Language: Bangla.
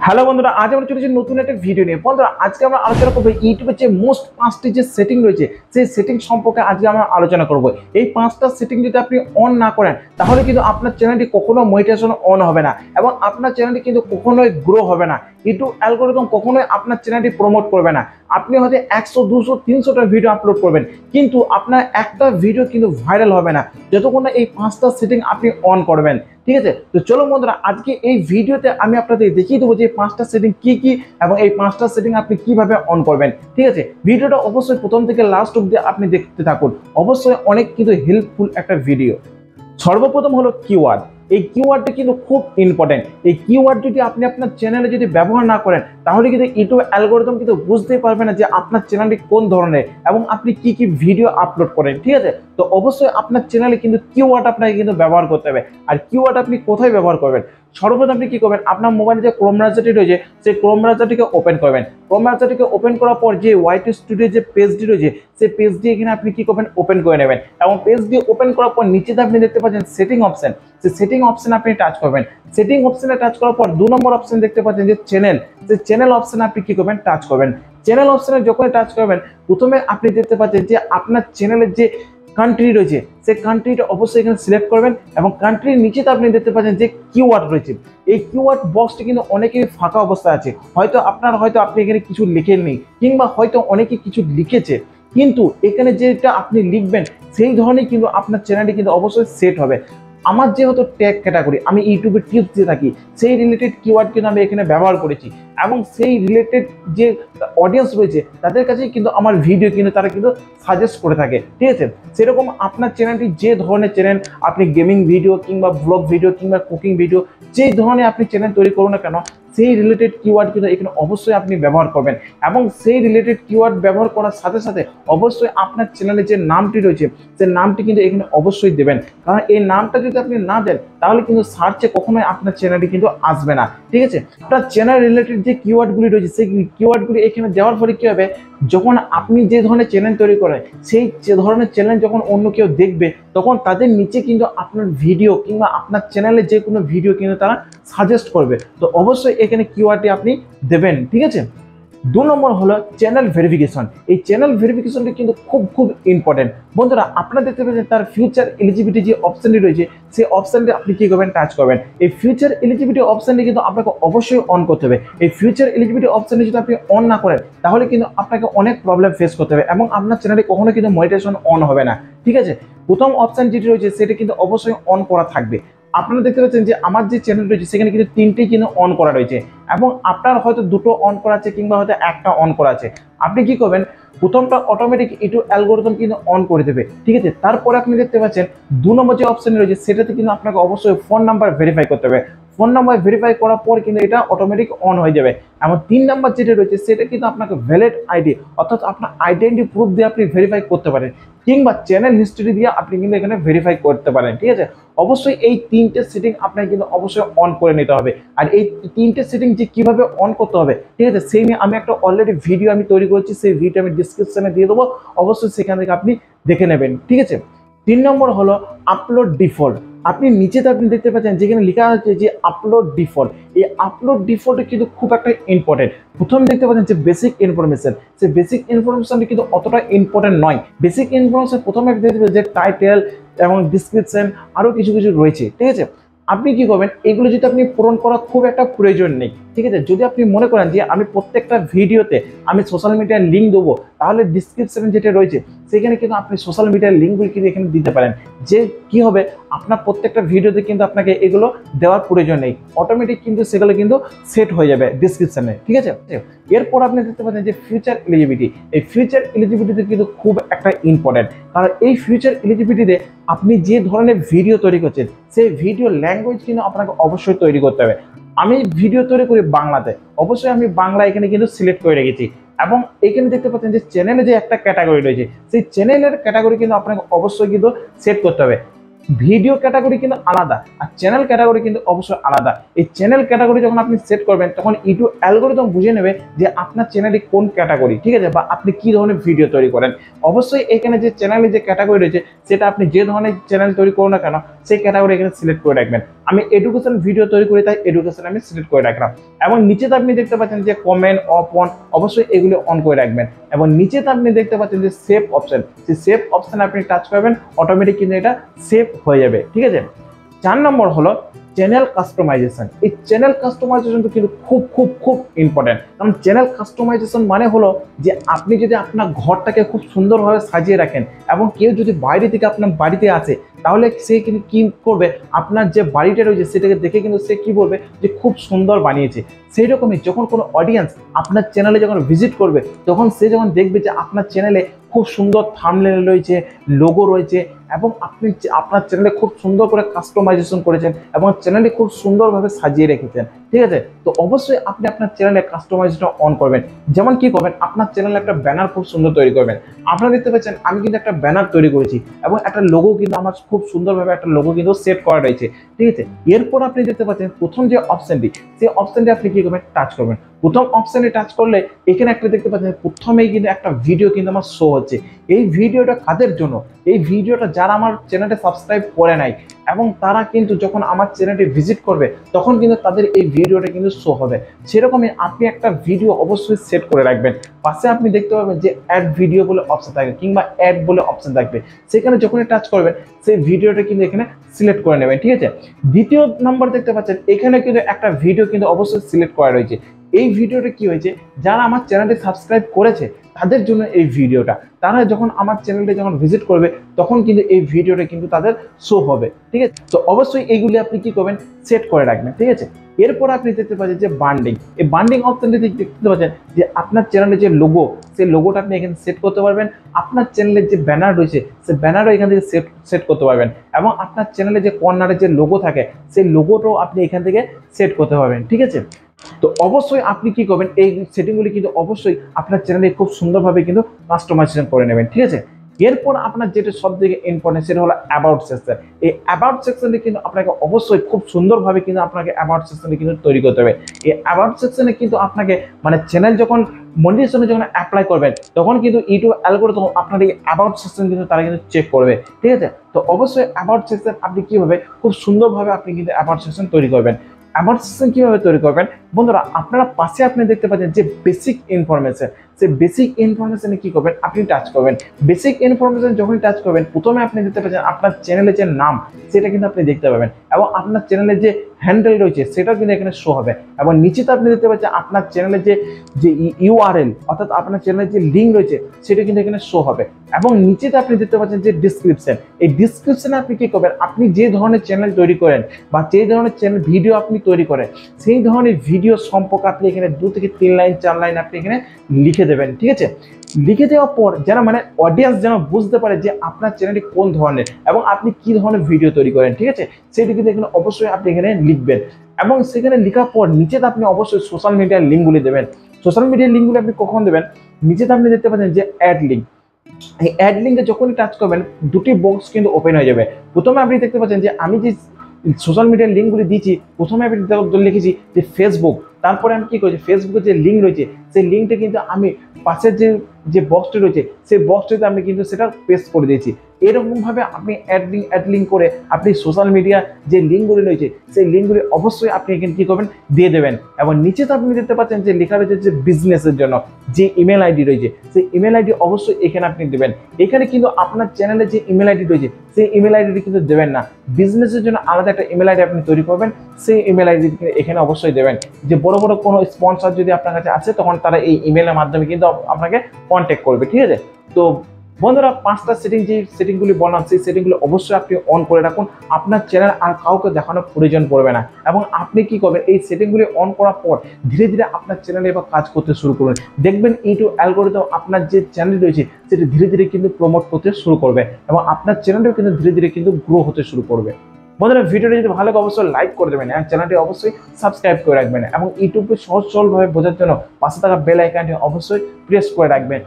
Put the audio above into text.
হ্যালো বন্ধুরা, আজ আমরা চলেছি নতুন একটা ভিডিও নিয়ে। বন্ধুরা, আজকে আমরা আলোচনা করবো ইউটিউবের যে মোস্ট 5টি যে সেটিং রয়েছে সেই সেটিং সম্পর্কে আজকে আমরা আলোচনা করব। এই 5টা সেটিং যদি আপনি অন না করেন তাহলে কিন্তু আপনার চ্যানেলটি কখনো মনিটাইজেশন অন হবে না এবং আপনার চ্যানেলটি কিন্তু কখনোই গ্রো হবে না। ইউটিউব অ্যালগরিদম কখনোই আপনার চ্যানেলটি প্রমোট করবে না। আপনি হয়তো 100, 200, 300টা ভিডিও আপলোড করবেন কিন্তু আপনার একটা ভিডিও কিন্তু ভাইরাল হবে না যতক্ষণ না এই 5টা সেটিং আপনি অন করবেন। ঠিক আছে, তো চলো বন্ধুরা, আজকে এই ভিডিওতে আমি আপনাদের দেখিয়ে দেবো যে 5টা সেটিং কি কি এবং এই 5টা সেটিং আপনি কিভাবে অন করবেন। ঠিক আছে, ভিডিওটা অবশ্যই প্রথম থেকে লাস্ট অবধি আপনি দেখতে থাকুন। অবশ্যই অনেক কিন্তু হেল্পফুল একটা ভিডিও। সর্বপ্রথম হলো কিওয়ার্ড। এই কিওয়ার্ডটা কিন্তু খুব ইম্পর্টেন্ট। এই কিওয়ার্ড যদি আপনি আপনার চ্যানেলে যদি ব্যবহার না করেন তাহলে কিন্তু ইউটিউব অ্যালগরিদম কিন্তু বুঝতেই পারবে না যে আপনার চ্যানেলটি কোন ধরনের এবং আপনি কি কি ভিডিও আপলোড করেন। ঠিক আছে, তো অবশ্যই আপনার চ্যানেলে কিন্তু কিওয়ার্ড আপনাকে কিন্তু ব্যবহার করতে হবে। আর কিওয়ার্ড আপনি কোথায় ব্যবহার করবেন? সর্বপ্রথম আপনি কি করবেন, আপনার মোবাইলে যে ক্রোম ব্রাউজারটি রয়েছে সেই ক্রোম ব্রাউজারটিকে ওপেন করবেন। ক্রোম ব্রাউজারটিকে ওপেন করার পর যে ওয়াইটি স্টুডিও যে পেজটি রয়েছে সেই পেজটি এখানে আপনি কি করবেন, ওপেন করে নেবেন এবং পেজ দিয়ে ওপেন করার পর নিচেতে আপনি দেখতে পাচ্ছেন সেটিং অপশন। সেই সেটিং অপশনে আপনি টাচ করবেন। সেটিং অপশনে টাচ করার পর 2 নম্বর অপশন দেখতে পাচ্ছেন যে চ্যানেল। সেই চ্যানেল অপশনে আপনি কি করবেন, টাচ করবেন। চ্যানেল অপশনে যখন টাচ করবেন প্রথমে আপনি দেখতে পাচ্ছেন যে আপনার চ্যানেলের যে কান্ট্রি রয়েছে সেই কান্ট্রিটা অবশ্যই এখানে সিলেক্ট করবেন এবং কান্ট্রির নিচেতে আপনি দেখতে পাচ্ছেন যে কিওয়ার্ড রয়েছে। এই কিওয়ার্ড বক্সটি কিন্তু অনেকেরই ফাঁকা অবস্থায় আছে। হয়তো আপনি এখানে কিছু লিখেননি কিংবা হয়তো অনেকে কিছু লিখেছে, কিন্তু এখানে যেটা আপনি লিখবেন সেই ধরনের কিন্তু আপনার চ্যানেলটি কিন্তু অবশ্যই সেট হবে। আমার যেহেতু ট্যাগ ক্যাটাগরি, আমি ইউটিউবে টিপস দিয়ে থাকি, সেই রিলেটেড কিওয়ার্ড কিন্তু আমি এখানে ব্যবহার করেছি এবং সেই রিলেটেড যে অডিয়েন্স রয়েছে তাদের কাছে কিন্তু আমার ভিডিও কিন্তু তারা কিন্তু সাজেস্ট করে থাকে। ঠিক আছে, সেরকম আপনার চ্যানেলটি যে ধরনের চ্যানেল, আপনি গেমিং ভিডিও কিংবা ব্লগ ভিডিও কিংবা কুকিং ভিডিও যেই ধরনের আপনি চ্যানেল তৈরি করুন না কেন সেই রিলেটেড কিওয়ার্ড কিন্তু এখানে অবশ্যই আপনি ব্যবহার করবেন এবং সেই রিলেটেড কিওয়ার্ড ব্যবহার করার সাথে সাথে অবশ্যই আপনার চ্যানেলের যে নামটি রয়েছে সেই নামটি কিন্তু এখানে অবশ্যই দেবেন, কারণ এই নামটা যদি আপনি না দেন তাহলে কিন্তু সার্চে কখনোই আপনার চ্যানেলটি কিন্তু আসবে না। ঠিক আছে, আপনার চ্যানেল রিলেটেড যে কিওয়ার্ডগুলি রয়েছে সেই কিওয়ার্ডগুলি এখানে দেওয়ার ফলে কী হবে, যখন আপনি যে ধরনের চ্যানেল তৈরি করেন সেই যে ধরনের চ্যানেল যখন অন্য কেউ দেখবে তখন তাদের নিচে কিন্তু আপনার ভিডিও কিংবা আপনার চ্যানেলে যে কোনো ভিডিও কিন্তু তারা সাজেস্ট করবে। তো অবশ্যই এখানে কিওয়ার্ডটি আপনি দেবেন। ঠিক আছে, 2 নম্বর হলো চ্যানেল ভেরিফিকেশন। এই চ্যানেল ভেরিফিকেশনটি কিন্তু খুব ইম্পর্টেন্ট। বন্ধুরা, আপনারা দেখতে পাচ্ছেন তার ফিউচার এলিজিবিলিটি যে অপশনটি রয়েছে সেই অপশনটি আপনি কি করবেন, টাচ করবেন। এই ফিউচার এলিজিবিলিটি অপশনটি কিন্তু আপনাকে অবশ্যই অন করতে হবে। এই ফিউচার এলিজিবিলিটি অপশনটি যদি আপনি অন না করেন তাহলে কিন্তু আপনাকে অনেক প্রবলেম ফেস করতে হবে এবং আপনার চ্যানেলে কখনো কিন্তু মনিটাইজেশন অন হবে না। ঠিক আছে, প্রথম অপশন যেটি রয়েছে সেটা কিন্তু অবশ্যই অন করা থাকবে। আপনারা দেখতে পাচ্ছেন যে আমার যে চ্যানেল রয়েছে সেখানে কিন্তু 3টি কিন্তু অন করা রয়েছে এবং আপনার হয়তো 2টো অন করা আছে কিংবা হয়তো একটা অন করা আছে। আপনি কি করবেন, প্রথমটা অটোমেটিক ইউটিউব অ্যালগরিদম কিন্তু অন করে দেবে। ঠিক আছে, তারপরে আপনি দেখতে পাচ্ছেন 2 নম্বর যে অপশন রয়েছে সেটাতে কিন্তু আপনাকে অবশ্যই ফোন নাম্বার ভেরিফাই করতে হবে। ফোন নাম্বার ভেরিফাই করার পর কিন্তু এটা অটোমেটিক অন হয়ে যাবে এবং 3 নাম্বার যেটা রয়েছে সেটা কিন্তু আপনাকে ভ্যালিড আইডি অর্থাৎ আপনার আইডেন্টি প্রুফ দিয়ে আপনি ভেরিফাই করতে পারেন কিংবা চ্যানেল হিস্ট্রি দিয়ে আপনি কিন্তু এখানে ভেরিফাই করতে পারেন। ঠিক আছে, অবশ্যই এই 3টে সেটিং আপনাকে কিন্তু অবশ্যই অন করে নিতে হবে। আর এই 3টে সেটিং যে কিভাবে অন করতে হবে, ঠিক আছে, সেই নিয়ে আমি একটা অলরেডি ভিডিও আমি তৈরি করেছি, সেই ভিডিও আমি ডিসক্রিপশনে দিয়ে দেবো, অবশ্যই সেখান থেকে আপনি দেখে নেবেন। ঠিক আছে, 3 নম্বর হলো আপলোড ডিফল্ট। আপনি নিচেতে আপনি দেখতে পাচ্ছেন যেখানে লেখা আছে যে আপলোড ডিফল্ট। এই আপলোড ডিফল্ট কিন্তু খুব একটা ইম্পর্টেন্ট। প্রথম দেখতে পাচ্ছেন যে বেসিক ইনফরমেশন, সেই বেসিক ইনফরমেশনটি কিন্তু অতটা ইম্পর্টেন্ট নয়। বেসিক ইনফরমেশন প্রথমে দেখতে পাচ্ছেন যে টাইটেল এবং ডিসক্রিপশন আরও কিছু রয়েছে। ঠিক আছে, আপনি কি করবেন, এগুলো যদি আপনি পূরণ করা খুব একটা প্রয়োজন নেই। ঠিক আছে, যদি আপনি মনে করেন যে আমি প্রত্যেকটা ভিডিওতে আমি সোশ্যাল মিডিয়ার লিঙ্ক দেবো তাহলে ডিসক্রিপশনে যেটা রয়েছে সেখানে কিন্তু আপনি সোশ্যাল মিডিয়ার লিঙ্কগুলি কিন্তু এখানে দিতে পারেন। যে কি হবে, আপনার প্রত্যেকটা ভিডিওতে কিন্তু আপনাকে এগুলো দেওয়ার প্রয়োজন নেই, অটোমেটিক কিন্তু সেগুলো কিন্তু সেট হয়ে যাবে ডিসক্রিপশনে। ঠিক আছে, এরপর আপনি দেখতে পাচ্ছেন যে ফিউচার এলিজিবিলিটি। এই ফিউচার এলিজিবিলিটি কিন্তু খুব একটা ইম্পর্টেন্ট, কারণ এই ফিউচার এলিজিবিলিটিতে আপনি যে ধরনের ভিডিও তৈরি করছেন সেই ভিডিও ল্যাঙ্গুয়েজ কিন্তু আপনাকে অবশ্যই তৈরি করতে হবে। আমি ভিডিও তৈরি করি বাংলাতে, অবশ্যই আমি বাংলা এখানে কিন্তু সিলেক্ট করে রেখেছি এবং এখানে দেখতে পাচ্ছেন যে চ্যানেলে যে একটা ক্যাটাগরি রয়েছে সেই চ্যানেলের ক্যাটাগরি কিন্তু আপনাকে অবশ্যই কিন্তু সেট করতে হবে। ভিডিও ক্যাটাগরি কিন্তু আলাদা আর চ্যানেল ক্যাটাগরি কিন্তু অবশ্যই আলাদা। এই চ্যানেল ক্যাটাগরি যখন আপনি সেট করবেন তখন ইউটিউব অ্যালগরিদম বুঝে নেবে যে আপনার চ্যানেলটি কোন ক্যাটাগরি, ঠিক আছে, বা আপনি কি ধরনের ভিডিও তৈরি করেন। অবশ্যই এখানে যে চ্যানেলে যে ক্যাটাগরি রয়েছে সেটা আপনি যে ধরনের চ্যানেল তৈরি করুন না কেন সেই ক্যাটাগরি এখানে সিলেক্ট করে রাখবেন। আমি এডুকেশন ভিডিও তৈরি করি, তাই এডুকেশন আমি সিলেক্ট করে রাখলাম। এবং নিচেতে আপনি দেখতে পাচ্ছেন যে কমেন্ট অফ অন, অবশ্যই এগুলো অন করে রাখবেন। এবং নিচেতে আপনি দেখতে পাচ্ছেন যে সেভ অপশন, সেই সেভ অপশন আপনি টাচ করবেন, অটোমেটিক কিন্তু এটা সেভ হয়ে যাবে। ঠিক আছে, 4 নম্বর হলো চ্যানেল কাস্টমাইজেশন। এই চ্যানেল কাস্টমাইজেশন কিন্তু খুব খুব খুব ইম্পর্টেন্ট। কারণ চ্যানেল কাস্টমাইজেশন মানে হলো যে আপনি যদি আপনার ঘরটাকে খুব সুন্দরভাবে সাজিয়ে রাখেন এবং কেউ যদি বাইরে থেকে আপনার বাড়িতে আসে, তাহলে সে কিন্তু কি করবে, আপনার যে বাড়িটা রয়েছে সেটাকে দেখে কিন্তু সে কি বলবে যে খুব সুন্দর বানিয়েছে। সেই রকমই যখন কোনো অডিয়েন্স আপনার চ্যানেলে যখন ভিজিট করবে, তখন সে যখন দেখবে যে আপনার চ্যানেলে খুব সুন্দর থাম্বনেল রয়েছে, লোগো রয়েছে, এবং আপনি আপনার চ্যানেলে খুব সুন্দর করে কাস্টমাইজেশন করেছেন এবং চ্যানেলে খুব সুন্দরভাবে সাজিয়ে রেখেছেন। ঠিক আছে, তো অবশ্যই আপনি আপনার চ্যানেলে কাস্টমাইজেশন অন করবেন। যেমন কি করবেন, আপনার চ্যানেলে একটা ব্যানার খুব সুন্দর তৈরি করবেন। আপনারা দেখতে পাচ্ছেন আমি কিন্তু একটা ব্যানার তৈরি করেছি এবং একটা লোগো কিন্তু আমার খুব সুন্দরভাবে একটা লোগো কিন্তু সেট করা রয়েছে। ঠিক আছে, এরপর আপনি দেখতে পাচ্ছেন প্রথম যে অপশনটি, সেই অপশনটি আপনি কি করবেন, টাচ করবেন। প্রথম অপশনে টাচ করলে এখানে একটা দেখতে পাচ্ছেন প্রথমেই কিন্তু একটা ভিডিও কিন্তু আমার শো হচ্ছে। এই ভিডিওটা কাদের জন্য, এই ভিডিওটা যারা আমার চ্যানেলটা সাবস্ক্রাইব করে নাই এবং তারা কিন্তু যখন আমার চ্যানেলটি ভিজিট করবে তখন কিন্তু তাদের এই ভিডিওটা কিন্তু শো হবে। সেরকমই আপনি একটা ভিডিও অবশ্যই সেট করে রাখবেন। পাশে আপনি দেখতে পাবেন যে অ্যাড ভিডিও বলে অপশন থাকবে কিংবা অ্যাড বলে অপশন থাকবে, সেখানে যখনই টাচ করবেন সেই ভিডিওটা কিন্তু এখানে সিলেক্ট করে নেবেন। ঠিক আছে, দ্বিতীয় নম্বর দেখতে পাচ্ছেন এখানে কিন্তু একটা ভিডিও কিন্তু অবশ্যই সিলেক্ট করা রয়েছে। এই ভিডিওটা কি হয়েছে, যারা আমার চ্যানেলটি সাবস্ক্রাইব করেছে তাদের জন্য এই ভিডিওটা, তারা যখন আমার চ্যানেলটি যখন ভিজিট করবে তখন কিন্তু এই ভিডিওটা কিন্তু তাদের শো হবে। ঠিক আছে, তো অবশ্যই এইগুলি আপনি কি করবেন, সেট করে রাখবেন। ঠিক আছে, এরপর আপনি দেখতে পাচ্ছেন যে বান্ডিং, এই বান্ডিং অপশনটি দেখতে পাচ্ছেন যে আপনার চ্যানেলের যে লোগো, সেই লোগোটা আপনি এখানে সেট করতে পারবেন। আপনার চ্যানেলের যে ব্যানার রয়েছে সেই ব্যানারও এখান থেকে সেট করতে পারবেন এবং আপনার চ্যানেলে যে কর্নারে যে লোগো থাকে সেই লোগোটাও আপনি এখান থেকে সেট করতে পারবেন। ঠিক আছে, তো অবশ্যই আপনি কি করবেন, এই সেটিংগুলি কিন্তু অবশ্যই আপনার চ্যানেলে খুব সুন্দরভাবে কিন্তু কাস্টমাইজেশন করে নেবেন। ঠিক আছে, এরপর আপনার যেটা সব থেকে ইম্পর্টেন্ট সেটা হলো অ্যাবাউট সেকশন। এই অ্যাবাউট সেকশনটি কিন্তু আপনাকে অবশ্যই খুব সুন্দরভাবে কিন্তু আপনাকে অ্যাবাউট সেকশনটি কিন্তু তৈরি করতে হবে। এই অ্যাবাউট সেকশনে কিন্তু আপনাকে মানে চ্যানেল যখন মনিটাইজেশনে যখন অ্যাপ্লাই করবেন তখন কিন্তু ইউটিউব অ্যালগরিদম আপনার এই অ্যাবাউট সেকশন কিন্তু তারা কিন্তু চেক করবে। ঠিক আছে, তো অবশ্যই অ্যাবাউট সেকশন আপনি কিভাবে খুব সুন্দরভাবে আপনি কিন্তু অ্যাবাউট সেকশন তৈরি করবেন। অ্যাবাউট সেকশন কিভাবে তৈরি করবেন বন্ধুরা, আপনারা পাশে আপনি দেখতে পাচ্ছেন যে বেসিক ইনফরমেশন, সেই বেসিক ইনফরমেশনে কি করবেন, আপনি টাচ করবেন। বেসিক ইনফরমেশন যখন টাচ করবেন প্রথমে আপনি দেখতে পাচ্ছেন আপনার চ্যানেলের যে নাম সেটা কিন্তু আপনি দেখতে পাবেন এবং আপনার চ্যানেলের যে হ্যান্ডেল রয়েছে সেটাও কিন্তু এখানে শো হবে। এবং নিচেতে আপনি দেখতে পাচ্ছেন আপনার চ্যানেলের যে ইউআরএল অর্থাৎ আপনার চ্যানেলের যে লিঙ্ক রয়েছে সেটা কিন্তু এখানে শো হবে। এবং নিচেতে আপনি দেখতে পাচ্ছেন যে ডিসক্রিপশন, এই ডিসক্রিপশনে আপনি কি করবেন, আপনি যে ধরনের চ্যানেল তৈরি করেন বা যে ধরনের চ্যানেল ভিডিও আপনি তৈরি করেন সেই ধরনের ভিডিও সম্পর্কে আপনি এখানে 2 থেকে 3 লাইন 4 লাইন আপনি এখানে লিখে দেবেন। ঠিক আছে, লিখে দেওয়ার পর যেন মানে অডিয়েন্স যেন বুঝতে পারে যে আপনার চ্যানেলটি কোন ধরনের এবং আপনি কি ধরনের ভিডিও তৈরি করেন। ঠিক আছে, সেটি কিন্তু এখানে অবশ্যই আপনি এখানে লিখবেন এবং সেখানে লেখার পর নিচেতে আপনি অবশ্যই সোশ্যাল মিডিয়ার লিঙ্কগুলি দেবেন। সোশ্যাল মিডিয়ার লিঙ্কগুলি আপনি কখন দেবেন, নিচেতে আপনি দেখতে পাচ্ছেন যে অ্যাড লিঙ্ক, এই অ্যাড লিঙ্কে যখনই টাচ করবেন দুটি বক্স কিন্তু ওপেন হয়ে যাবে। প্রথমে আপনি দেখতে পাচ্ছেন যে আমি যে সোশ্যাল মিডিয়ার লিঙ্কগুলি দিয়েছি, প্রথমে আমি লিখেছি যে ফেসবুক, তারপরে আমি কি করেছি ফেসবুকের যে লিঙ্ক রয়েছে সেই লিঙ্কটা কিন্তু আমি পাশের যে বক্সটি রয়েছে সেই বক্সটিতে আমি কিন্তু সেটা পেস্ট করে দিয়েছি। এরকমভাবে আপনি অ্যাড লিঙ্ক করে আপনি সোশ্যাল মিডিয়া যে লিঙ্কগুলি রয়েছে সেই লিঙ্কগুলি অবশ্যই আপনি এখানে কী করবেন, দিয়ে দেবেন। এবং নিচেতে আপনি দেখতে পাচ্ছেন যে লেখা রয়েছে যে বিজনেসের জন্য যে ইমেল আইডি রয়েছে সেই ইমেল আইডি অবশ্যই এখানে আপনি দেবেন। এখানে কিন্তু আপনার চ্যানেলে যে ইমেল আইডি রয়েছে সেই ইমেল আইডিটি কিন্তু দেবেন না, বিজনেসের জন্য আলাদা একটা ইমেল আইডি আপনি তৈরি করবেন, সেই ইমেল আইডি এখানে অবশ্যই দেবেন। যে বড় বড় কোনো স্পন্সর যদি আপনার কাছে আছে তখন তারা এই ইমেলের মাধ্যমে কিন্তু আপনাকে কন্ট্যাক্ট করবে। ঠিক আছে, তো বন্ধুরা 5টা সেটিং যে সেটিংগুলি বললাম সেই সেটিংগুলো অবশ্যই আপনি অন করে রাখুন, আপনার চ্যানেল আর কাউকে দেখানোর প্রয়োজন পড়বে না। এবং আপনি কি করবেন, এই সেটিংগুলি অন করার পর ধীরে ধীরে আপনার চ্যানেলে এবার কাজ করতে শুরু করবেন। দেখবেন ইউটিউব অ্যালগরিদম আপনার যে চ্যানেল রয়েছে সেটি ধীরে ধীরে কিন্তু প্রমোট করতে শুরু করবে এবং আপনার চ্যানেলটাও কিন্তু ধীরে ধীরে কিন্তু গ্রো হতে শুরু করবে। বন্ধুরা ভিডিওটি যদি ভালো লাগে অবশ্যই লাইক করে দেবেন এবং চ্যানেলটি অবশ্যই সাবস্ক্রাইব করে রাখবেন এবং ইউটিউবে সহজ সরলভাবে বোঝার জন্য পাশে থাকা বেল আইকনটি অবশ্যই প্রেস করে রাখবেন।